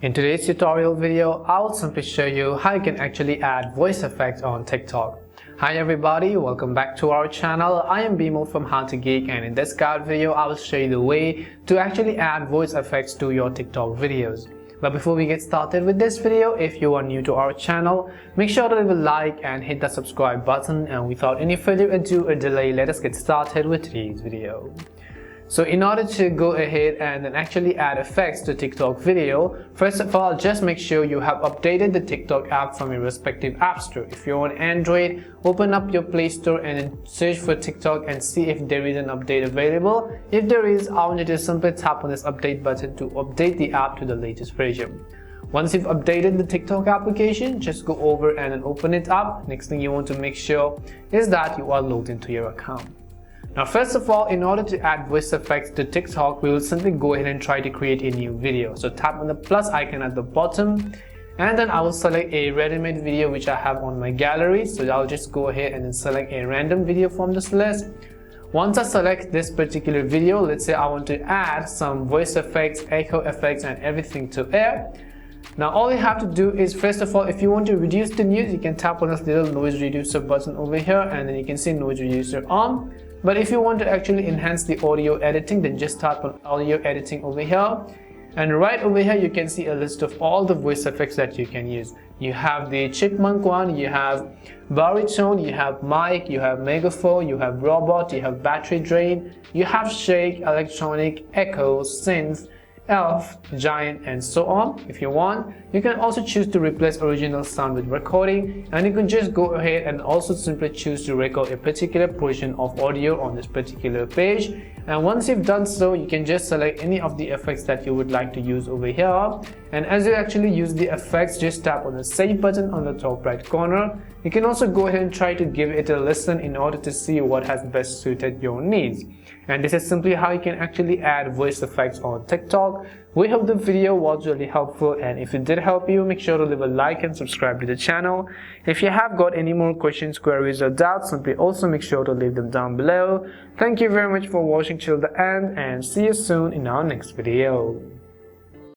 In today's tutorial video, I'll simply show you how you can actually add voice effects on TikTok. Hi everybody, welcome back to our channel. I am Bimo from How to Geek, and in this guide video, I will show you the way to actually add voice effects to your TikTok videos. But before we get started with this video, if you are new to our channel, make sure to leave a like and hit the subscribe button. And without any further ado or delay, let us get started with today's video. So in order to go ahead and then actually add effects to TikTok video, first of all, just make sure you have updated the TikTok app from your respective app store. If you're on Android, open up your Play Store and then search for TikTok and see if there is an update available. If there is, I want you to simply tap on this update button to update the app to the latest version. Once you've updated the TikTok application, just go over and then open it up. Next thing you want to make sure is that you are logged into your account. Now first of all, in order to add voice effects to TikTok, we will simply go ahead and try to create a new video. So tap on the plus icon at the bottom and then I will select a ready-made video which I have on my gallery. So I'll just go ahead and then select a random video from this list. Once I select this particular video, let's say I want to add some voice effects, echo effects and everything to it. Now all you have to do is, first of all, if you want to reduce the noise, you can tap on this little noise reducer button over here and then you can see noise reducer on. But if you want to actually enhance the audio editing, then just tap on audio editing over here. And right over here, you can see a list of all the voice effects that you can use. You have the chipmunk one, you have baritone, you have mic, you have megaphone, you have robot, you have battery drain, you have shake, electronic, echo, synth, elf, giant and so on. If you want, you can also choose to replace original sound with recording, and you can just go ahead and also simply choose to record a particular portion of audio on this particular page. And once you've done so, you can just select any of the effects that you would like to use over here. And as you actually use the effects, just tap on the save button on the top right corner. You can also go ahead and try to give it a listen in order to see what has best suited your needs. And this is simply how you can actually add voice effects on TikTok. We hope the video was really helpful, and if it did help you, make sure to leave a like and subscribe to the channel. If you have got any more questions, queries or doubts, simply also make sure to leave them down below. Thank you very much for watching till the end, and see you soon in our next video.